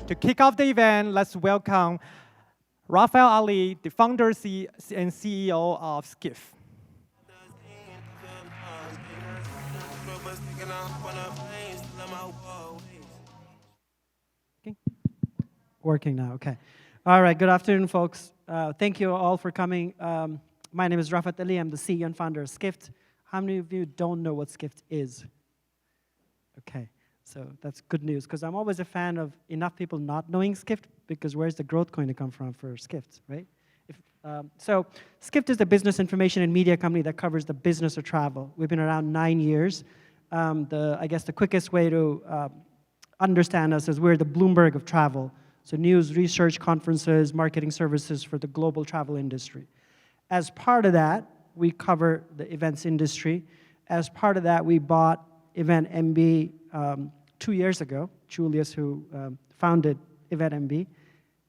To kick off the event, let's welcome Rafat Ali, the founder and CEO of Skift. Okay. Working now, okay. All right, good afternoon, folks. Thank you all for coming. My name is Rafat Ali. I'm the CEO and founder of Skift. How many of you don't know what Skift is? Okay, so that's good news, because I'm always a fan of enough people not knowing Skift, because where's the growth going to come from for Skift, right? So Skift is the business information and media company that covers the business of travel. We've been around 9 years. I guess the quickest way to understand us is we're the Bloomberg of travel. So news, research, conferences, marketing services for the global travel industry. As part of that, we cover the events industry. As part of that, we bought EventMB 2 years ago. Julius, who founded EventMB,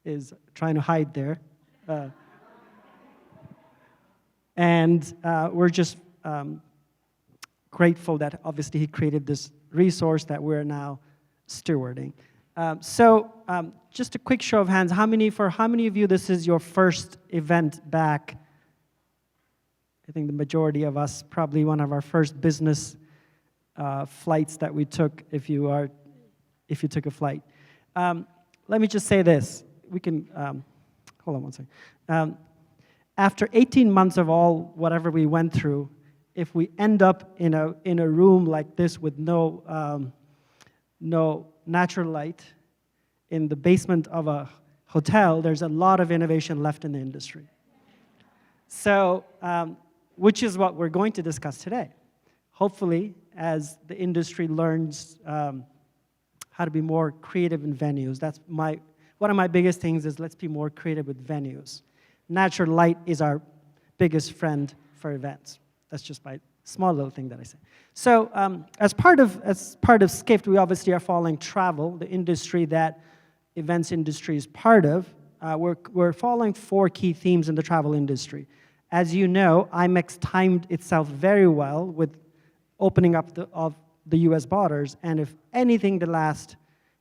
is trying to hide there. And we're just grateful that obviously he created this resource that we're now stewarding. Just a quick show of hands, how many of you this is your first event back? I think the majority of us, probably one of our first business flights that we took, if you took a flight. Let me just say this. We can, hold on one second. After 18 months of whatever we went through, if we end up in a room like this with no natural light in the basement of a hotel, there's a lot of innovation left in the industry. So, which is what we're going to discuss today. Hopefully, as the industry learns how to be more creative in venues. One of my biggest things is let's be more creative with venues. Natural light is our biggest friend for events. That's just my small little thing that I say. So as part of Skift, we obviously are following travel, the industry that events industry is part of. We're following 4 key themes in the travel industry. As you know, IMEX timed itself very well with opening up of the US borders, and if anything the last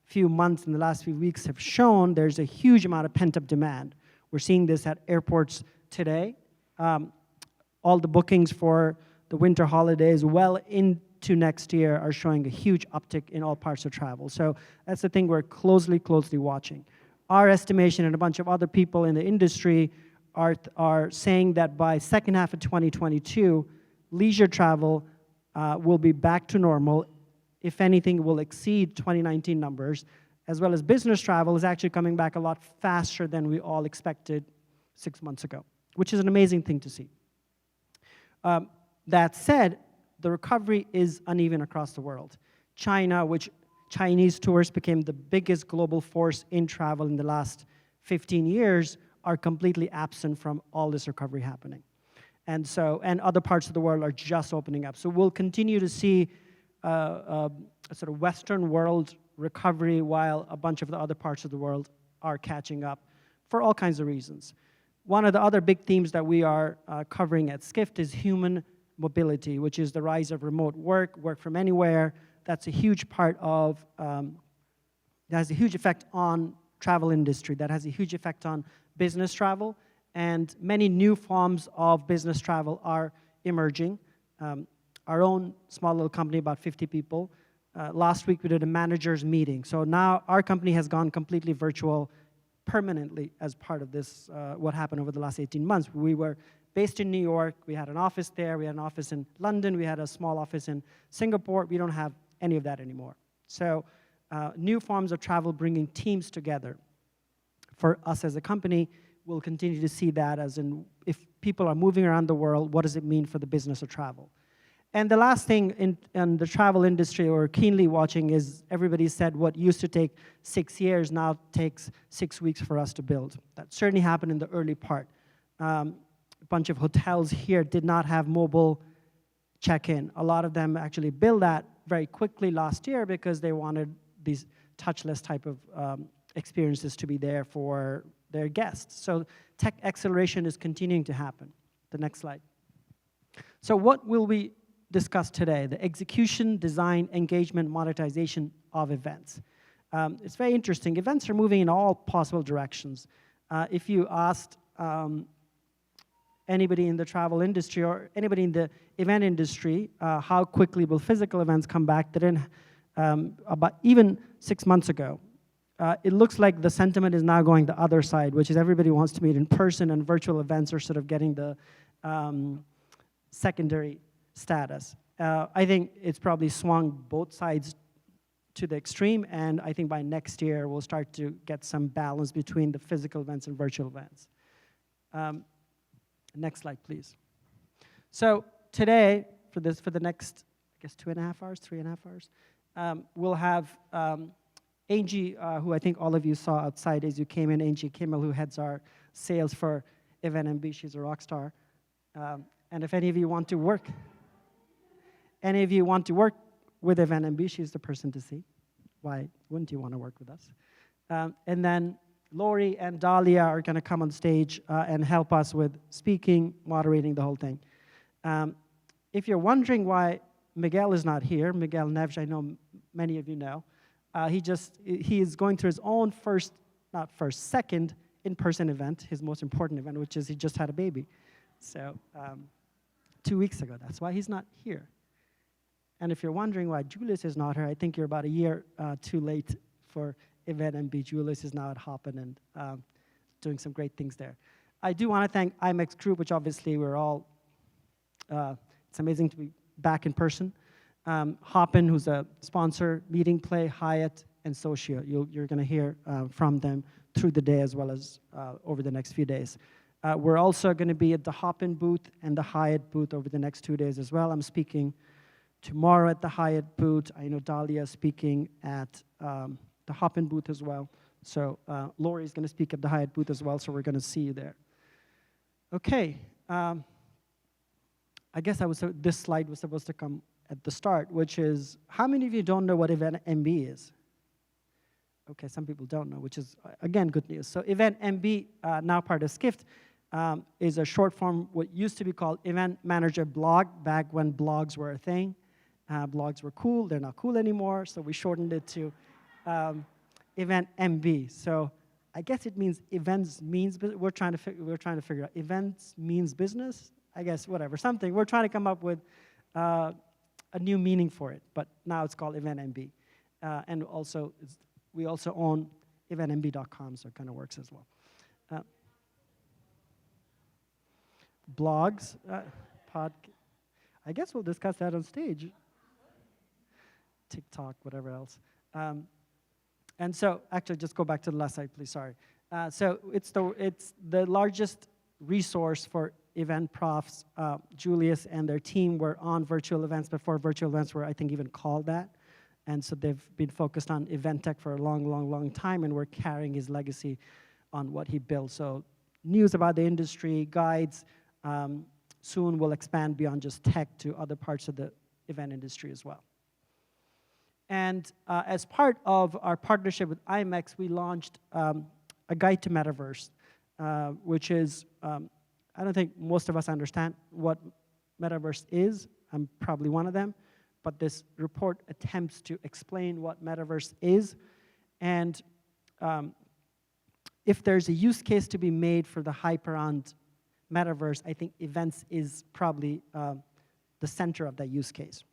few months and the last few weeks have shown, there's a huge amount of pent-up demand. We're seeing this at airports today. All the bookings for the winter holidays well into next year are showing a huge uptick in all parts of travel. So that's the thing we're closely watching. Our estimation and a bunch of other people in the industry are saying that by second half of 2022, leisure travel will be back to normal. If anything, will exceed 2019 numbers, as well as business travel is actually coming back a lot faster than we all expected 6 months ago, which is an amazing thing to see. That said, the recovery is uneven across the world. China, which Chinese tourists became the biggest global force in travel in the last 15 years, are completely absent from all this recovery happening. And other parts of the world are just opening up. So we'll continue to see a sort of Western world recovery while a bunch of the other parts of the world are catching up for all kinds of reasons. One of the other big themes that we are covering at Skift is human mobility, which is the rise of remote work from anywhere. That's a huge part of, that has a huge effect on travel industry, that has a huge effect on business travel, and many new forms of business travel are emerging. Our own small little company, about 50 people. Last week we did a managers meeting. So now our company has gone completely virtual permanently as part of this, what happened over the last 18 months. We were based in New York. We had an office there. We had an office in London. We had a small office in Singapore. We don't have any of that anymore. So new forms of travel bringing teams together. For us as a company, we'll continue to see that as in if people are moving around the world, what does it mean for the business of travel? And the last thing in the travel industry we're keenly watching is everybody said what used to take 6 years now takes 6 weeks for us to build. That certainly happened in the early part. A bunch of hotels here did not have mobile check-in. A lot of them actually built that very quickly last year because they wanted these touchless type of experiences to be there for their guests. So tech acceleration is continuing to happen. The next slide. So what will we discuss today, the execution, design, engagement, monetization of events. It's very interesting. Events are moving in all possible directions. If you asked anybody in the travel industry or anybody in the event industry, how quickly will physical events come back, they didn't, about even 6 months ago, it looks like the sentiment is now going the other side, which is everybody wants to meet in person, and virtual events are sort of getting the secondary status. I think it's probably swung both sides to the extreme, and I think by next year we'll start to get some balance between the physical events and virtual events. Next slide, please. So today, for the next, I guess, 2.5 hours, 3.5 hours, we'll have Angie, who I think all of you saw outside as you came in, Angie Kimmel, who heads our sales for EventMB. She's a rock star. And if any of you want to work, with EventMB, she's the person to see. Why wouldn't you want to work with us? And then Lori and Dahlia are going to come on stage and help us with speaking, moderating the whole thing. If you're wondering why Miguel is not here, Miguel Neves, I know many of you know, he is going through his own second in-person event, his most important event, which is he just had a baby. So 2 weeks ago, that's why he's not here. And if you're wondering why Julius is not here, I think you're about a year too late for EventMB. Julius is now at Hopin and doing some great things there. I do want to thank IMEX Group, which obviously we're all, it's amazing to be back in person. Hopin, who's a sponsor, Meeting Play, Hyatt, and Socia. You're going to hear from them through the day as well as over the next few days. We're also going to be at the Hopin booth and the Hyatt booth over the next 2 days as well. I'm speaking tomorrow at the Hyatt booth. I know Dahlia is speaking at the Hopin booth as well. So Lori is going to speak at the Hyatt booth as well, so we're going to see you there. Okay. I guess this slide was supposed to come at the start, which is, how many of you don't know what EventMB is? Okay, some people don't know, which is, again, good news. So EventMB, now part of Skift, is a short form, what used to be called Event Manager Blog, back when blogs were a thing. Blogs were cool. They're not cool anymore, so we shortened it to EventMB. So I guess it means events means, we're trying to figure out events means business. I guess whatever, something. We're trying to come up with a new meaning for it, but now it's called EventMB, and also we also own EventMB.com, so it kind of works as well. Blogs, I guess we'll discuss that on stage. TikTok, whatever else. And so, actually, just go back to the last slide, please. Sorry. So it's the largest resource for event profs. Julius and their team were on virtual events before virtual events were, I think, even called that. And so they've been focused on event tech for a long, long, long time, and we're carrying his legacy on what he built. So news about the industry, guides, soon will expand beyond just tech to other parts of the event industry as well. And as part of our partnership with IMEX, we launched a guide to metaverse, which is, I don't think most of us understand what metaverse is. I'm probably one of them. But this report attempts to explain what metaverse is. And if there's a use case to be made for the hype around metaverse, I think events is probably the center of that use case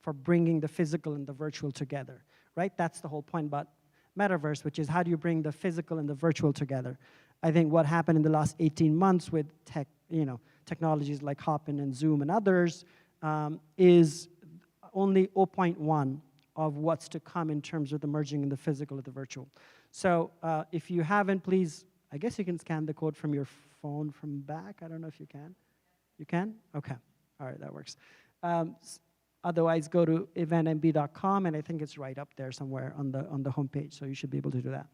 for bringing the physical and the virtual together, right? That's the whole point about metaverse, which is how do you bring the physical and the virtual together? I think what happened in the last 18 months with technologies like Hopin and Zoom and others is only 0.1 of what's to come in terms of the merging in the physical and the virtual. So if you haven't, please, I guess you can scan the code from your phone from back. I don't know if you can. You can? Okay. All right, that works. Otherwise, go to eventmb.com, and I think it's right up there somewhere on the homepage, so you should be able to do that.